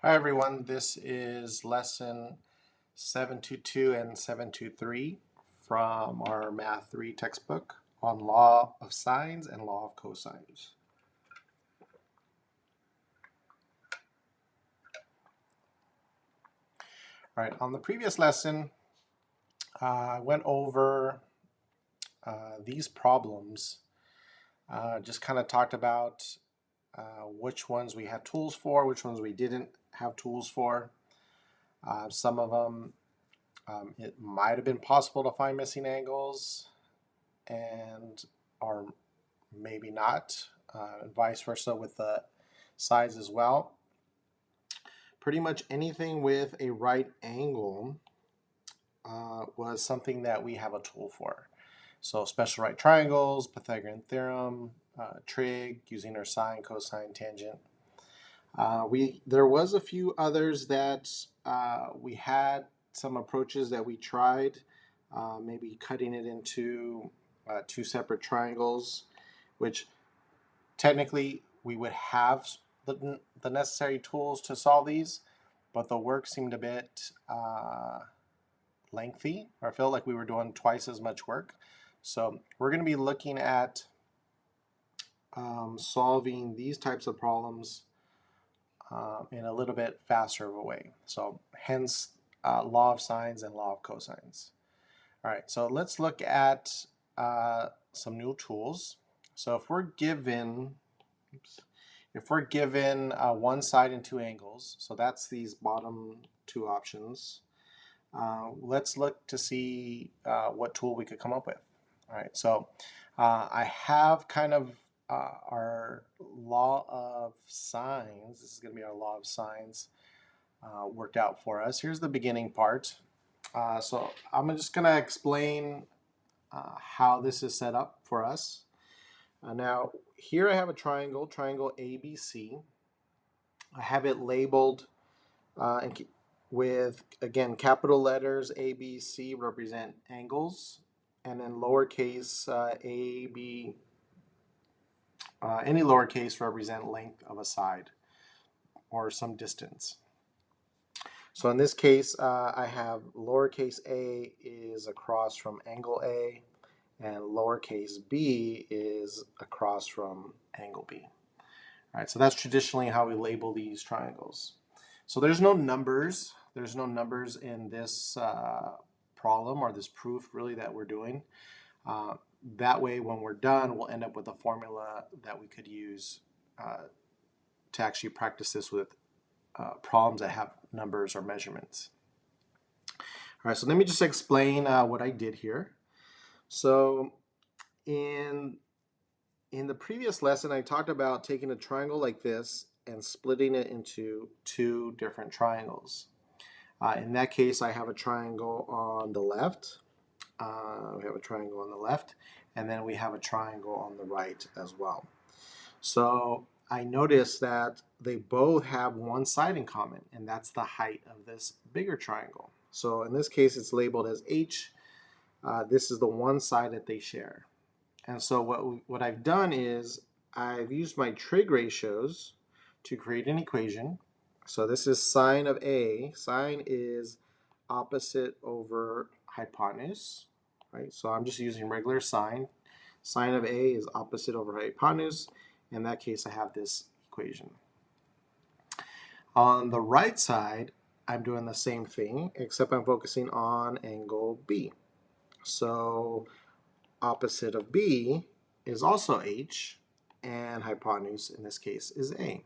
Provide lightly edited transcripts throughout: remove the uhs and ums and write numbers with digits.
Hi everyone, this is lesson 722 and 723 from our Math 3 textbook on law of sines and law of cosines. All right, on the previous lesson, I went over these problems, just kind of talked about which ones we had tools for, which ones we didn't have tools for. Some of them, it might have been possible to find missing angles, and or maybe not, vice versa with the sides as well. Pretty much anything with a right angle was something that we have a tool for. So special right triangles, Pythagorean theorem, trig, using our sine, cosine, tangent. There was a few others that we had some approaches that we tried, maybe cutting it into two separate triangles, which technically we would have the necessary tools to solve these, but the work seemed a bit lengthy, or I felt like we were doing twice as much work. So we're going to be looking at solving these types of problems in a little bit faster of a way. So hence law of sines and law of cosines. All right, so let's look at some new tools. So if we're given, one side and two angles, so that's these bottom two options, let's look to see what tool we could come up with. All right, so I have kind of our law of sines. This is going to be our law of sines worked out for us. Here's the beginning part. So I'm just going to explain how this is set up for us. Now, here I have a triangle ABC. I have it labeled with, again, capital letters A, B, C represent angles, and then lowercase a, b, any lowercase represent length of a side or some distance. So in this case, I have lowercase a is across from angle A, and lowercase b is across from angle B. All right, so that's traditionally how we label these triangles. So there's no numbers. There's no numbers in this problem or this proof really that we're doing. That way, when we're done, we'll end up with a formula that we could use to actually practice this with problems that have numbers or measurements. All right, so let me just explain what I did here. So in the previous lesson, I talked about taking a triangle like this and splitting it into two different triangles. In that case, I have a triangle on the left. We have a triangle on the left, and then we have a triangle on the right as well. So I noticed that they both have one side in common, and that's the height of this bigger triangle. So in this case, it's labeled as H. This is the one side that they share. And so what I've done is I've used my trig ratios to create an equation. So this is sine of A. Sine is opposite over hypotenuse, right? So I'm just using regular sine. Sine of A is opposite over hypotenuse. In that case, I have this equation. On the right side, I'm doing the same thing, except I'm focusing on angle B. So opposite of B is also H, and hypotenuse in this case is A.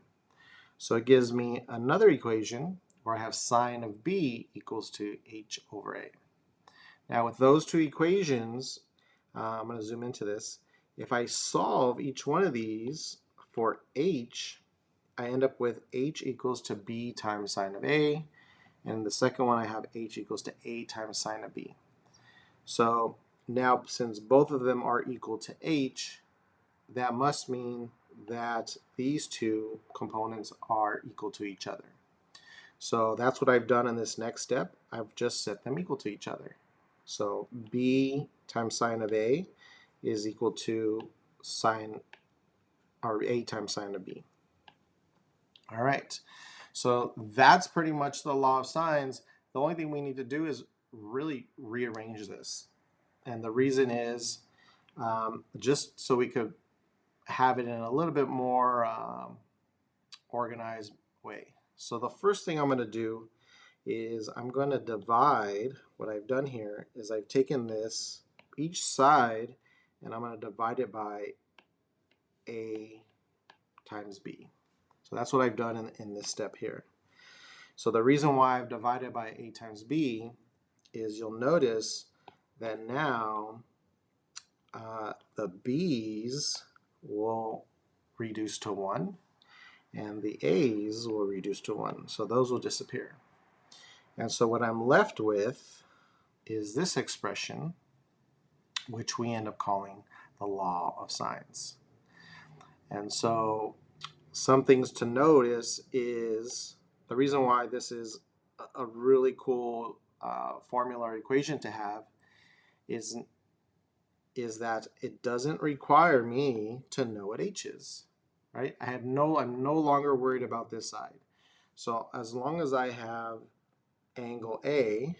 So it gives me another equation where I have sine of B equals to H over A. Now with those two equations, I'm going to zoom into this. If I solve each one of these for H, I end up with H equals to B times sine of A, and the second one I have H equals to A times sine of B. So now, since both of them are equal to H, that must mean that these two components are equal to each other. So that's what I've done in this next step. I've just set them equal to each other. So B times sine of A is equal to sine, or A times sine of B. All right. So that's pretty much the law of sines. The only thing we need to do is really rearrange this. And the reason is just so we could have it in a little bit more organized way. So the first thing I'm going to do is I'm going to divide. What I've done here is I've taken this, each side, and I'm going to divide it by A times B. So that's what I've done in this step here. So the reason why I've divided by A times B is you'll notice that now the B's will reduce to 1 and the A's will reduce to 1. So those will disappear. And so what I'm left with is this expression, which we end up calling the law of sines. And so some things to notice is the reason why this is a really cool formula or equation to have is that it doesn't require me to know what h is, right? I'm no longer worried about this side. So as long as I have angle A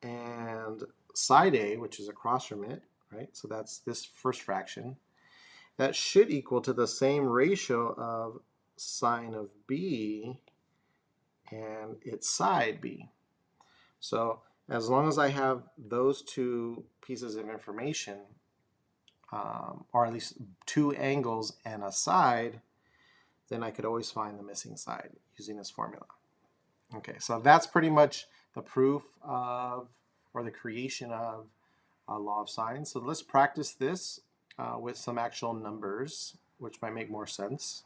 and side A, which is across from it, right? So that's this first fraction. That should equal to the same ratio of sine of B and its side B. So as long as I have those two pieces of information, or at least two angles and a side, then I could always find the missing side using this formula. Okay, so that's pretty much the proof of, or the creation of, a law of sines. So let's practice this with some actual numbers, which might make more sense.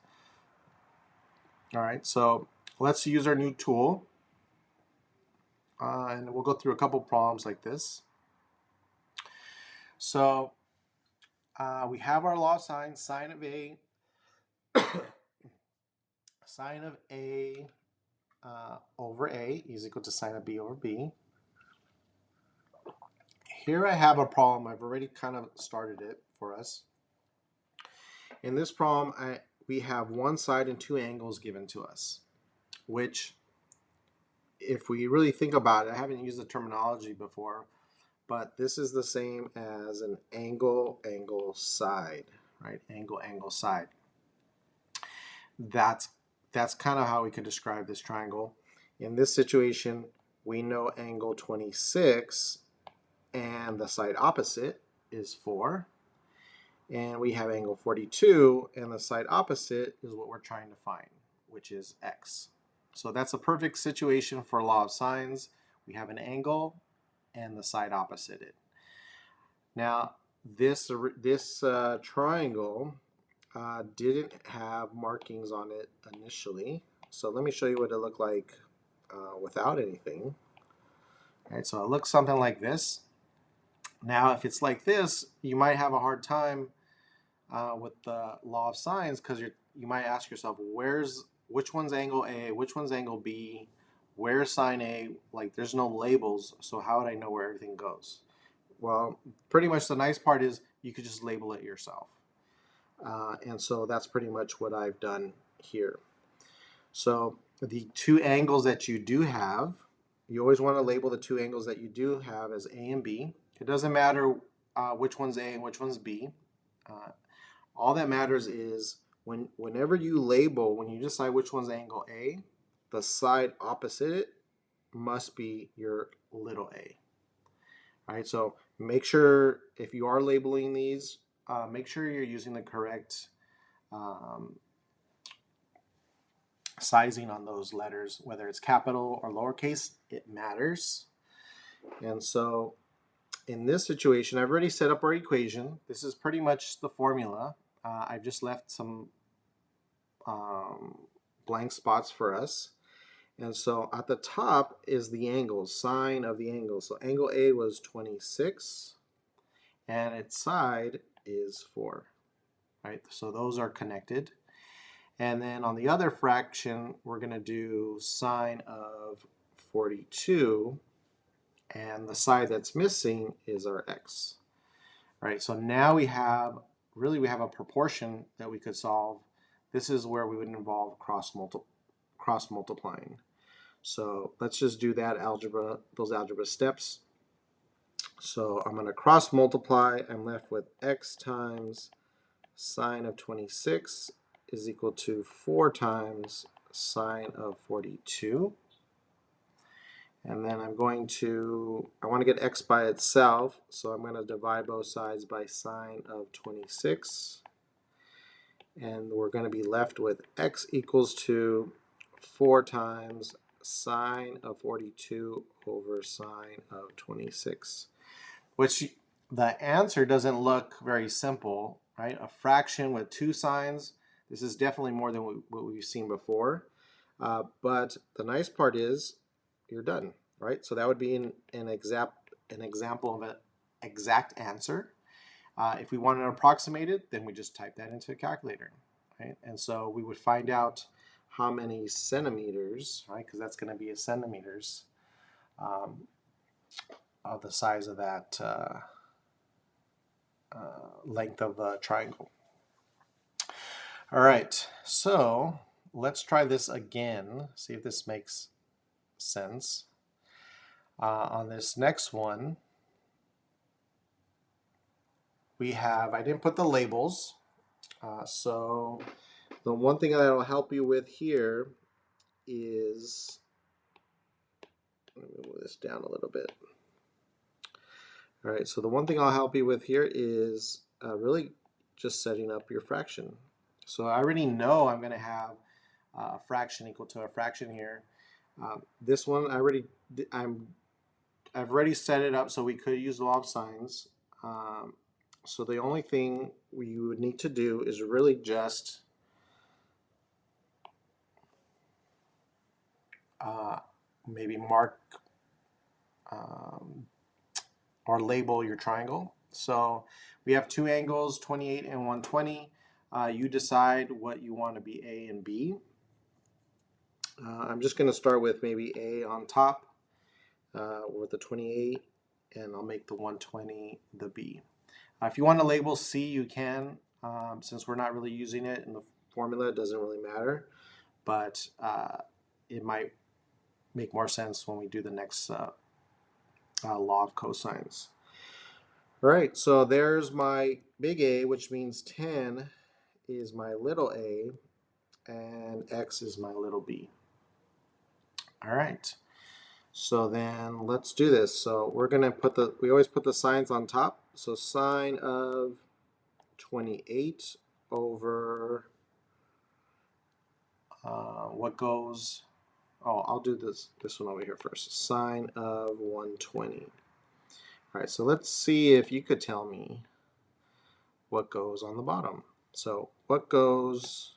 All right, so let's use our new tool, and we'll go through a couple problems like this. So we have our law of sines, sine of A, sine of A over A is equal to sine of B over B. Here I have a problem. I've already kind of started it for us. In this problem, we have one side and two angles given to us, which, if we really think about it, I haven't used the terminology before, but this is the same as an angle, angle, side, right? Angle, angle, side. That's kind of how we could describe this triangle. In this situation, we know angle 26 and the side opposite is 4. And we have angle 42 and the side opposite is what we're trying to find, which is x. So that's a perfect situation for law of sines. We have an angle and the side opposite it. Now this triangle didn't have markings on it initially. So let me show you what it looked like without anything. All right, so it looks something like this. Now, if it's like this, you might have a hard time with the law of sines because you might ask yourself, which one's angle A, which one's angle B, where's sine A? Like, there's no labels, so how would I know where everything goes? Well, pretty much the nice part is you could just label it yourself. And so that's pretty much what I've done here. So the two angles that you do have, you always want to label the two angles that you do have as A and B. It doesn't matter which one's A and which one's B. All that matters is whenever you label, when you decide which one's angle A, the side opposite it must be your little a. All right, so make sure if you are labeling these, make sure you're using the correct sizing on those letters, whether it's capital or lowercase, it matters. And so in this situation, I've already set up our equation. This is pretty much the formula. I've just left some blank spots for us. And so at the top is the angle, sine of the angle. So angle A was 26, and its side is 4. Right? So those are connected. And then on the other fraction, we're going to do sine of 42, and the side that's missing is our x. All right, so now we have a proportion that we could solve. This is where we would involve cross cross multiplying. So let's just do that algebra, those algebra steps. So I'm going to cross multiply. I'm left with x times sine of 26 is equal to 4 times sine of 42. And then I want to get x by itself, so I'm going to divide both sides by sine of 26. And we're going to be left with x equals to 4 times sine of 42 over sine of 26. Which the answer doesn't look very simple, right? A fraction with two signs. This is definitely more than what we've seen before. But the nice part is you're done, right? So that would be an example of an exact answer. If we want to approximate it, then we just type that into a calculator, right? And so we would find out how many centimeters, right? Because that's going to be a centimeters of the size of that length of the triangle. All right, so let's try this again, see if this makes sense. On this next one, we have, I didn't put the labels, so the one thing that will help you with here is, let me move this down a little bit. All right, so the one thing I'll help you with here is really just setting up your fraction. So I already know I'm going to have a fraction equal to a fraction here. This one I've already set it up so we could use law of sines. So the only thing we would need to do is really just maybe mark or label your triangle. So we have two angles, 28 and 120. You decide what you want to be A and B. I'm just going to start with maybe A on top with the 28, and I'll make the 120 the B. If you want to label C, you can. Since we're not really using it in the formula, it doesn't really matter. But it might make more sense when we do the next law of cosines. All right, so there's my big A, which means 10 is my little a, and x is my little b. All right, so then let's do this. So we're going to we always put the signs on top. So sine of 28 over what goes, I'll do this one over here first. Sine of 120. All right, so let's see if you could tell me what goes on the bottom. So what goes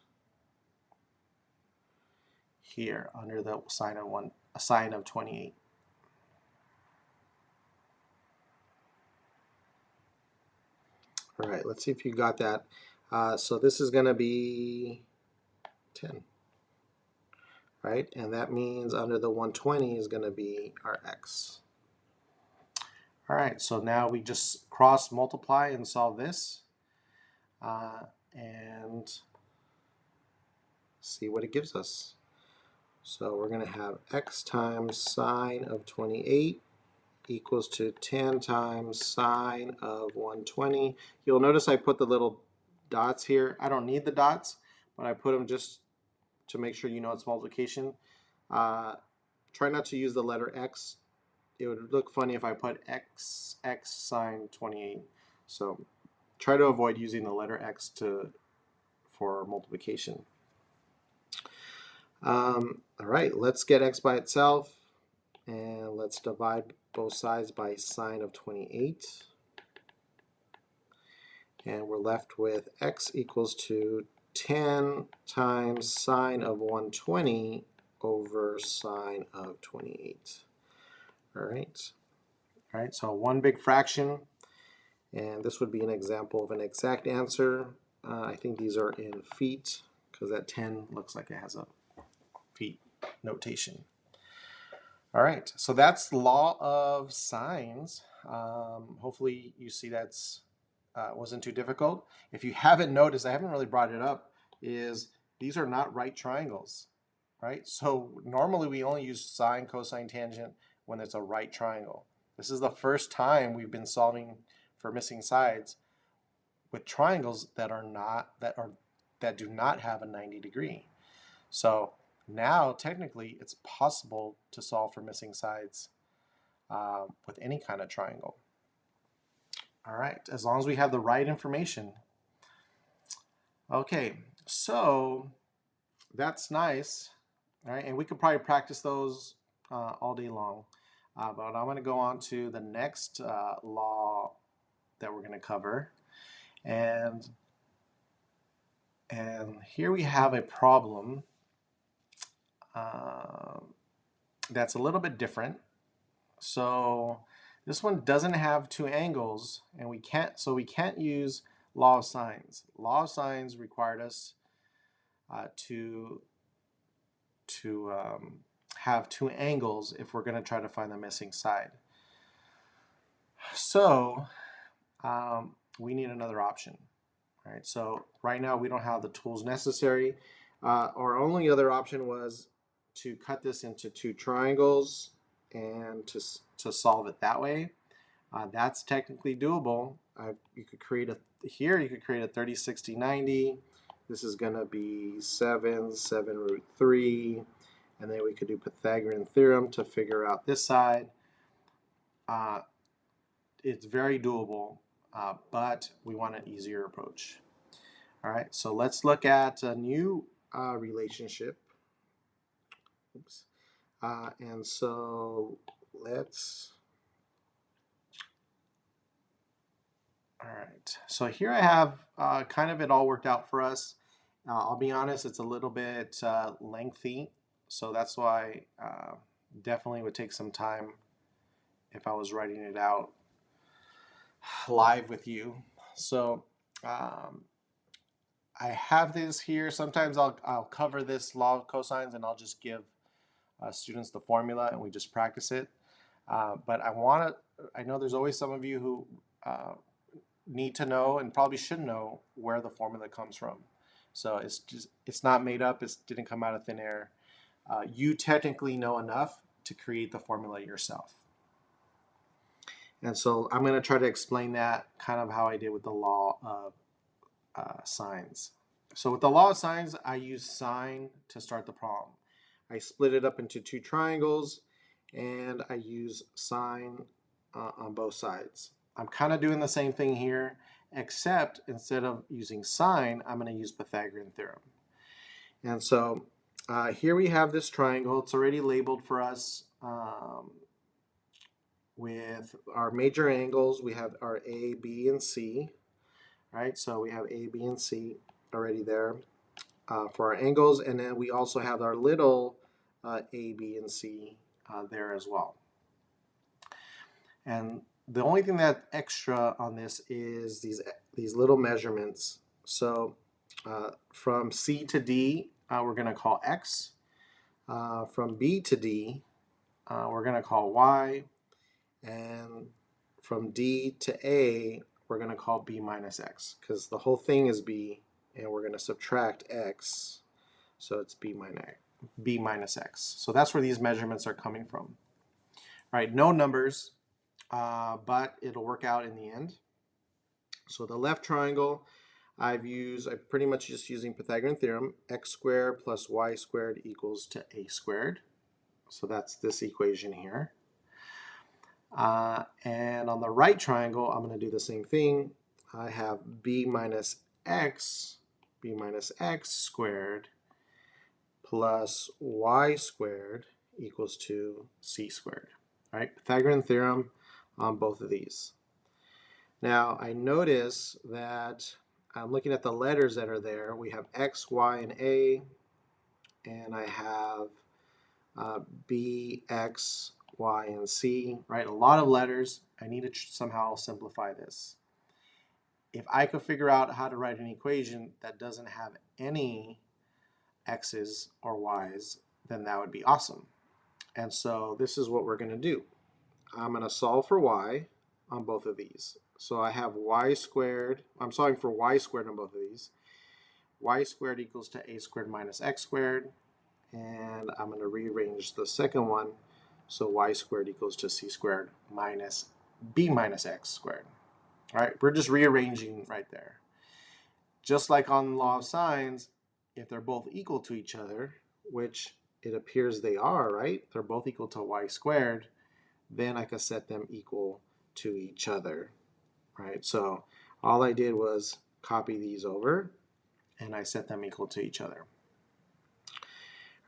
here under the sine of 28? All right, let's see if you got that. So this is going to be 10, right? And that means under the 120 is going to be our x. All right, so now we just cross multiply and solve this and see what it gives us. So we're going to have x times sine of 28 equals to 10 times sine of 120. You'll notice I put the little dots here. I don't need the dots, but I put them just to make sure you know it's multiplication. Try not to use the letter x. It would look funny if I put x sine 28. So try to avoid using the letter x for multiplication. All right, let's get x by itself, and let's divide both sides by sine of 28. And we're left with x equals to 10 times sine of 120 over sine of 28. All right, so one big fraction, and this would be an example of an exact answer. I think these are in feet because that 10 looks like it has a feet notation. All right, so that's law of sines. Hopefully you see that's wasn't too difficult. If you haven't noticed, I haven't really brought it up, is these are not right triangles. right? So normally we only use sine, cosine, tangent when it's a right triangle. This is the first time we've been solving for missing sides with triangles that do not have a 90 degree. So now technically it's possible to solve for missing sides with any kind of triangle. All right, as long as we have the right information. Okay, so that's nice. All right, and we could probably practice those all day long. But I'm going to go on to the next law that we're going to cover. And here we have a problem that's a little bit different. So this one doesn't have two angles, and we can't use law of sines. Law of sines required us to have two angles if we're going to try to find the missing side. So we need another option. All right, so right now we don't have the tools necessary. Our only other option was to cut this into two triangles and to solve it that way. That's technically doable. You could create a 30, 60, 90. This is going to be 7 root 3. And then we could do Pythagorean theorem to figure out this side. It's very doable, but we want an easier approach. All right, so let's look at a new relationship. Oops. And so let's... All right, so here I have kind of it all worked out for us. I'll be honest, it's a little bit lengthy, so that's why definitely would take some time if I was writing it out live with you. So I have this here. Sometimes I'll cover this law of cosines and I'll just give students the formula and we just practice it. But I know there's always some of you who need to know and probably should know where the formula comes from. So it's not made up. It didn't come out of thin air. You technically know enough to create the formula yourself. And so I'm going to try to explain that kind of how I did with the law of sines. So with the law of sines, I use sine to start the problem. I split it up into two triangles and I use sine on both sides. I'm kind of doing the same thing here, except instead of using sine, I'm going to use Pythagorean theorem. And so here we have this triangle. It's already labeled for us with our major angles. We have our A, B, and C, right? So we have A, B, and C already there for our angles. And then we also have our little A, B, and C there as well. And the only thing that's extra on this is these little measurements. So from C to D, we're going to call X. From B to D, we're going to call Y. And from D to A, we're going to call B minus X, because the whole thing is B, and we're going to subtract X. So it's B minus X. So that's where these measurements are coming from. All right, no numbers, but it'll work out in the end. So the left triangle, I'm pretty much just using Pythagorean theorem. X squared plus Y squared equals to A squared. So that's this equation here. And on the right triangle, I'm going to do the same thing. I have B minus X squared plus Y squared equals to C squared. All right, Pythagorean theorem on both of these. Now, I notice that I'm looking at the letters that are there. We have X, Y, and A, and I have B, X, Y, and C, right? A lot of letters. I need to somehow simplify this. If I could figure out how to write an equation that doesn't have any X's or Y's, then that would be awesome. And so this is what we're going to do. I'm going to solve for Y on both of these. So I have Y squared. I'm solving for Y squared on both of these. Y squared equals to A squared minus X squared. and I'm going to rearrange the second one. So y squared equals to c squared minus b minus x squared. All right, we're just rearranging right there. Just like on law of sines, if they're both equal to each other, which it appears they are, right? They're both equal to y squared, then I could set them equal to each other, right? So all I did was copy these over, and I set them equal to each other.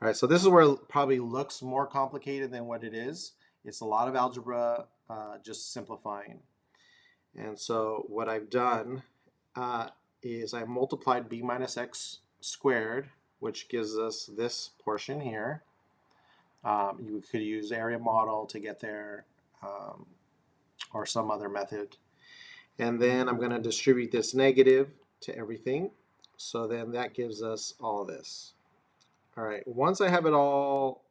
All right, so this is where it probably looks more complicated than what it is. It's a lot of algebra, just simplifying. And so what I've done is I multiplied b minus x squared, which gives us this portion here. You could use area model to get there, or some other method. And then I'm going to distribute this negative to everything. So then that gives us all this. All right, once I have it all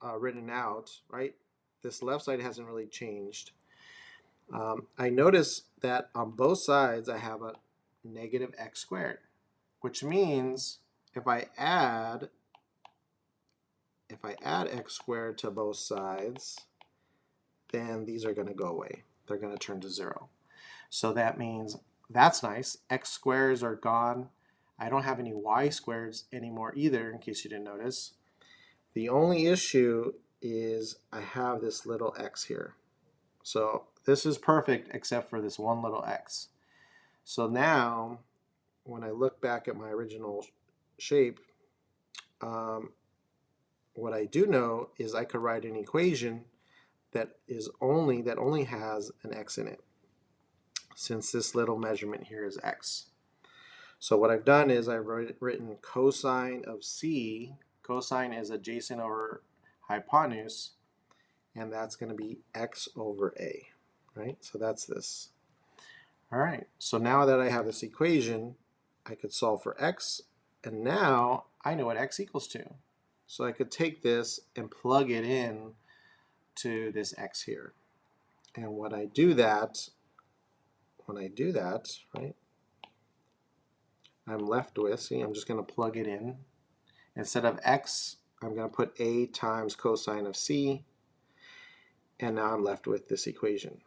written out, right, this left side hasn't really changed. I notice that on both sides I have a negative x squared, which means if I add x squared to both sides, then these are going to go away. They're going to turn to 0. So that means that's nice. X squares are gone. I don't have any y squareds anymore either, in case you didn't notice. The only issue is I have this little x here. So this is perfect except for this one little x. So now, when I look back at my original shape, what I do know is I could write an equation that only has an x in it, since this little measurement here is x. So what I've done is I've written cosine of c. Cosine is adjacent over hypotenuse, and that's going to be x over a, right? So that's this. All right, so now that I have this equation, I could solve for x, and now I know what x equals to. So I could take this and plug it in to this x here. And when I do that, right, I'm left with, see, I'm just going to plug it in. Instead of x, I'm going to put a times cosine of c, and now I'm left with this equation,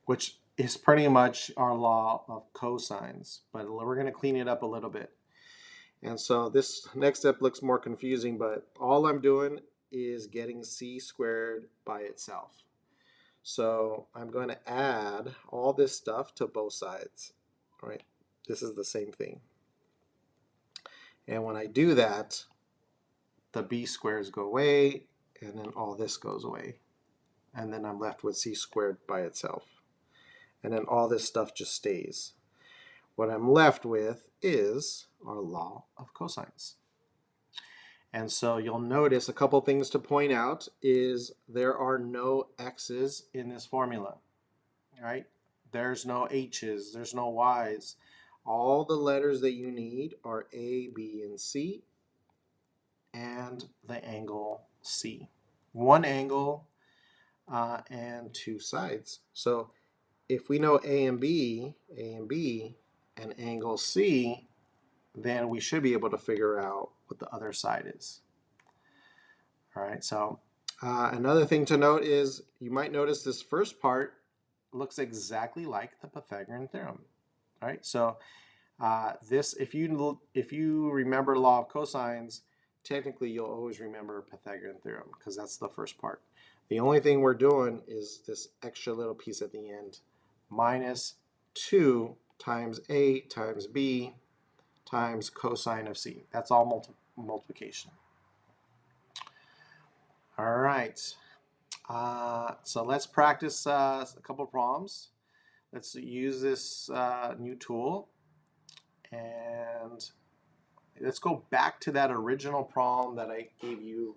which is pretty much our law of cosines, but we're going to clean it up a little bit. And so this next step looks more confusing, but all I'm doing is getting c squared by itself. So I'm going to add all this stuff to both sides. All right, this is the same thing. And when I do that, the b squares go away, and then all this goes away. And then I'm left with c squared by itself. And then all this stuff just stays. What I'm left with is our law of cosines. And so you'll notice a couple things to point out is there are no x's in this formula, right? There's no h's, there's no y's. All the letters that you need are a, b, and c, and the angle c. One angle and two sides. So if we know a and b, and angle c, then we should be able to figure out what the other side is. All right, so another thing to note is you might notice this first part looks exactly like the Pythagorean theorem. All right, so this, if you remember law of cosines, technically you'll always remember Pythagorean theorem because that's the first part. The only thing we're doing is this extra little piece at the end, minus 2 times a times b times cosine of c. That's all multiplication. All right, so let's practice a couple problems. Let's use this new tool, and let's go back to that original problem that I gave you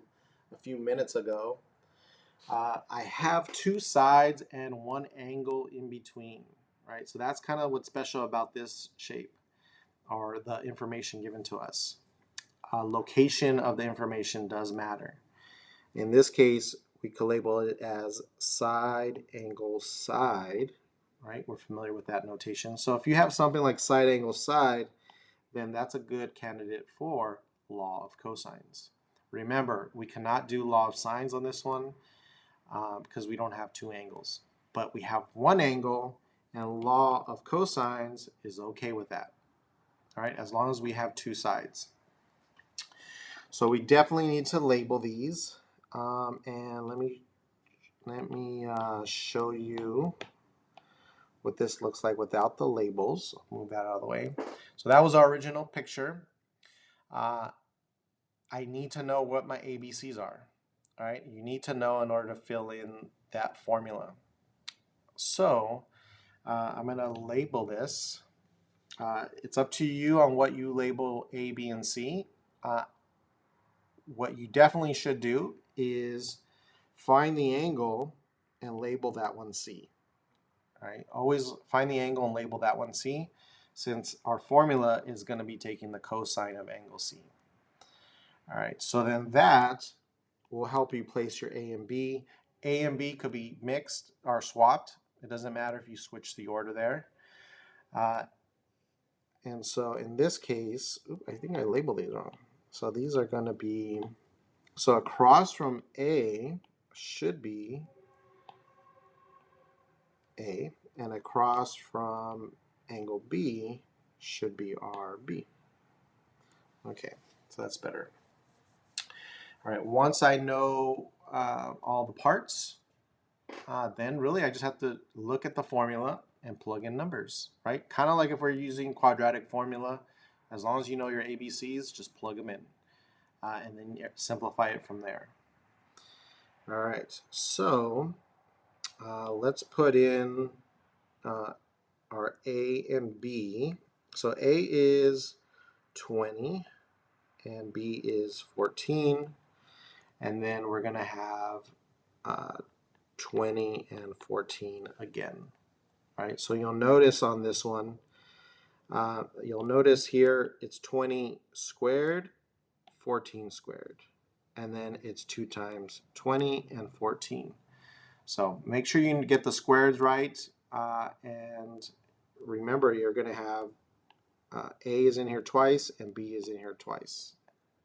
a few minutes ago. I have two sides and one angle in between, right? So that's kind of what's special about this shape, or the information given to us. Location of the information does matter. In this case, we could label it as side angle side, right? We're familiar with that notation. So if you have something like side angle side, then that's a good candidate for law of cosines. Remember, we cannot do law of sines on this one because we don't have two angles. But we have one angle, and law of cosines is okay with that. All right, as long as we have two sides. So we definitely need to label these. And let me show you what this looks like without the labels. I'll move that out of the way. So that was our original picture. I need to know what my ABCs are. All right, you need to know in order to fill in that formula. So I'm going to label this. It's up to you on what you label A, B, and C. What you definitely should do is find the angle and label that one C. All right, always find the angle and label that one C, since our formula is going to be taking the cosine of angle C. All right, so then that will help you place your A and B. A and B could be mixed or swapped. It doesn't matter if you switch the order there. And so in this case, I think I labeled these wrong. So these are going to be, so across from A should be A, and across from angle B should be RB. Okay, so that's better. All right, once I know all the parts, then really I just have to look at the formula and plug in numbers, right? Kind of like if we're using quadratic formula, as long as you know your ABCs, just plug them in. And then simplify it from there. All right, so let's put in our A and B. So A is 20 and B is 14. And then we're going to have 20 and 14 again. All right, so you'll notice on this one, you'll notice here it's 20 squared, 14 squared. And then it's 2 times 20 and 14. So make sure you get the squares right. And remember, you're going to have A is in here twice and B is in here twice.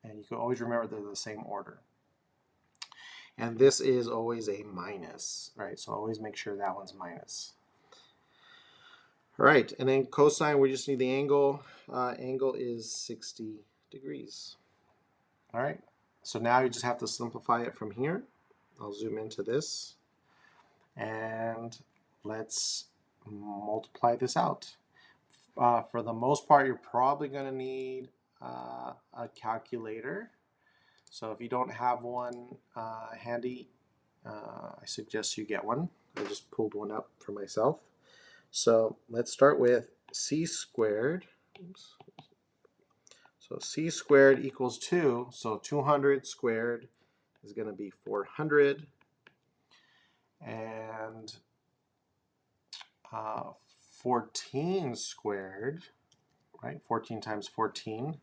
And you can always remember they're the same order. And this is always a minus, right? So always make sure that one's minus. All right, and then cosine, we just need the angle. Angle is 60 degrees. All right, so now you just have to simplify it from here. I'll zoom into this. And let's multiply this out. For the most part, you're probably going to need a calculator. So if you don't have one handy, I suggest you get one. I just pulled one up for myself. So let's start with c squared. Oops. So c squared equals 2. So 200 squared is going to be 400. And 14 squared, right? 14 times 14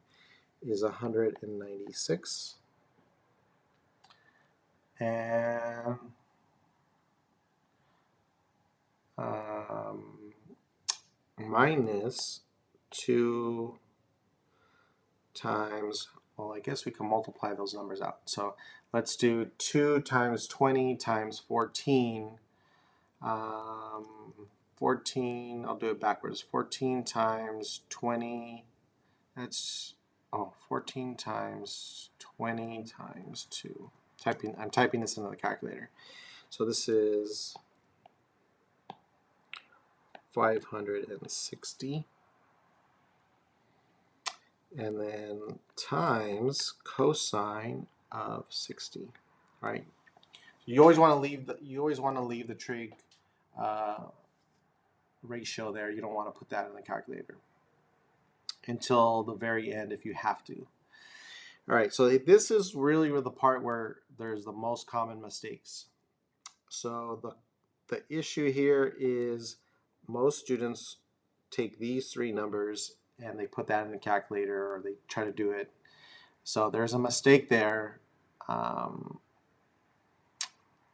is 196. And minus 2 times, well, I guess we can multiply those numbers out. So let's do 2 times 20 times 14. 14, I'll do it backwards. 14 times 20, that's, 14 times 20 times 2. I'm typing this into the calculator. So this is 560. And then times cosine of 60, right? You always want to leave the trig ratio there. You don't want to put that in the calculator until the very end if you have to. All right, so this is really the part where there's the most common mistakes. So the issue here is most students take these three numbers and they put that in the calculator or they try to do it. So there's a mistake there. I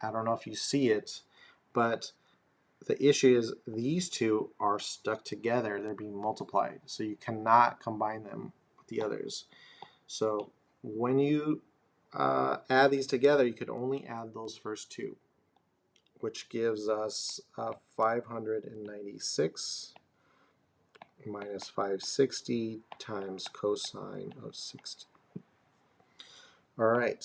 don't know if you see it, but the issue is these two are stuck together. They're being multiplied. So you cannot combine them with the others. So when you add these together, you could only add those first two, which gives us 596 minus 560 times cosine of 60. All right,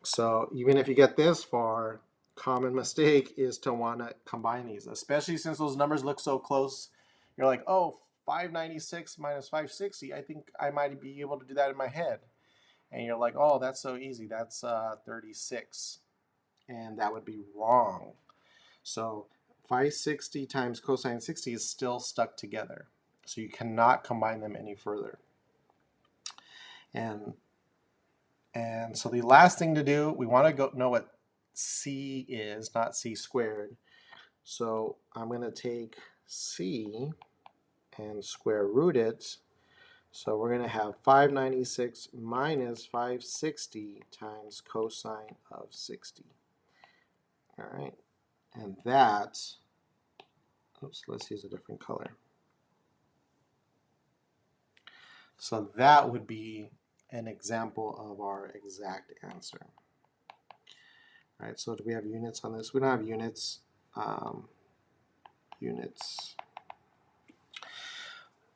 so even if you get this far, common mistake is to want to combine these, especially since those numbers look so close. You're like, oh, 596 minus 560, I think I might be able to do that in my head. And you're like, oh, that's so easy, that's 36. And that would be wrong. So 560 times cosine 60 is still stuck together. So you cannot combine them any further. And so the last thing to do, we want to know what c is, not c squared. So I'm going to take c and square root it. So we're going to have 596 minus 560 times cosine of 60. All right. And that, oops, let's use a different color. So that would be an example of our exact answer. All right, so do we have units on this? We don't have units. Units.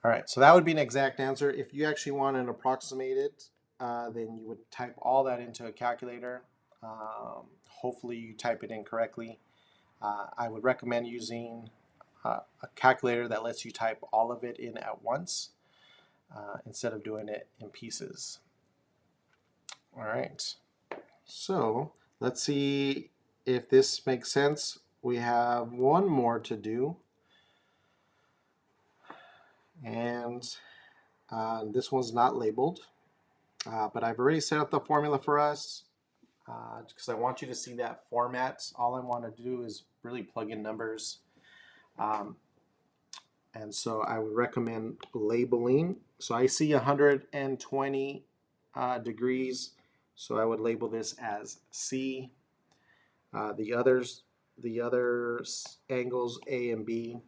All right, so that would be an exact answer. If you actually want an approximated, then you would type all that into a calculator. Hopefully you type it in correctly. I would recommend using a calculator that lets you type all of it in at once instead of doing it in pieces. All right, so let's see if this makes sense. We have one more to do. And this one's not labeled, but I've already set up the formula for us because I want you to see that format. All I want to do is really plug in numbers. And so I would recommend labeling. So I see 120 degrees, so I would label this as C. The other angles, A and B,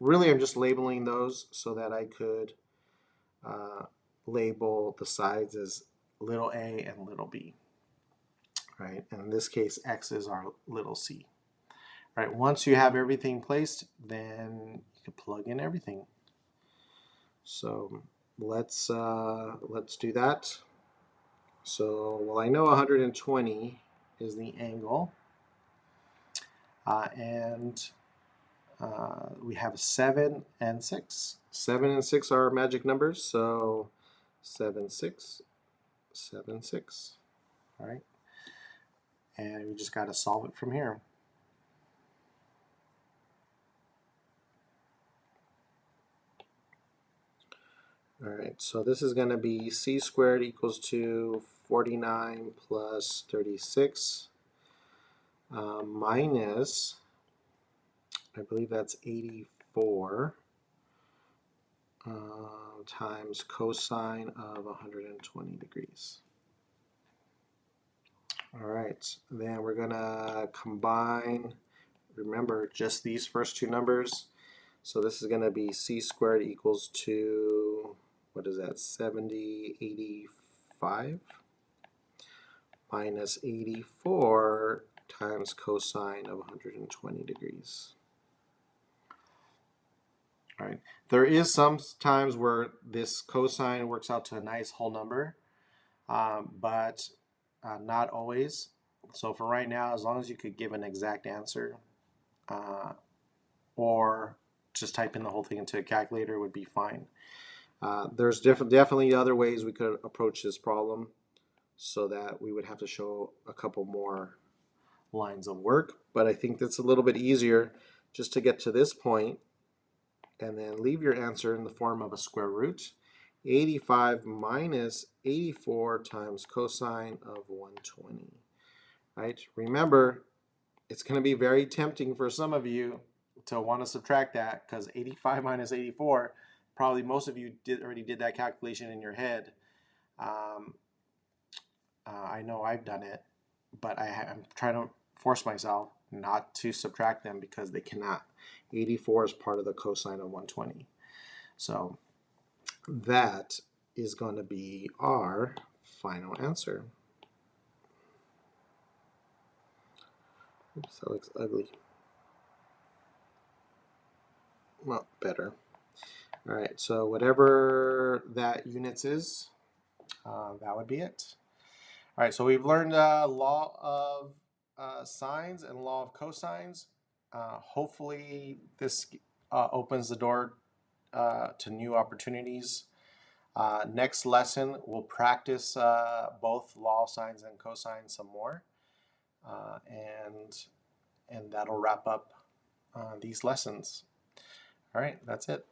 really I'm just labeling those so that I could label the sides as little a and little b. Right, and in this case, x is our little c. Right, once you have everything placed, then you can plug in everything. So let's do that. So, well, I know 120 is the angle, and we have 7 and 6. 7 and 6 are our magic numbers, so 7, 6, 7, 6. All right, and we just got to solve it from here. All right, so this is going to be c squared equals to 49 plus 36 minus, I believe that's 84 times cosine of 120 degrees. All right, then we're going to combine, remember, just these first two numbers. So this is going to be c squared equals to, what is that, 70, 85 minus 84 times cosine of 120 degrees. All right, there is some times where this cosine works out to a nice whole number, but not always. So for right now, as long as you could give an exact answer or just type in the whole thing into a calculator would be fine. There's definitely other ways we could approach this problem so that we would have to show a couple more lines of work, but I think that's a little bit easier just to get to this point and then leave your answer in the form of a square root. 85 minus 84 times cosine of 120. Right? Remember, it's going to be very tempting for some of you to want to subtract that because 85 minus 84, probably most of you already did that calculation in your head. I know I've done it, but I'm trying to force myself not to subtract them because they cannot. 84 is part of the cosine of 120. So that is going to be our final answer. Oops, that looks ugly. Well, better. All right, so whatever that units is, that would be it. All right, so we've learned law of sines and law of cosines. Hopefully this opens the door to new opportunities. Next lesson, we'll practice both law of sines and cosines some more. And that'll wrap up these lessons. All right, that's it.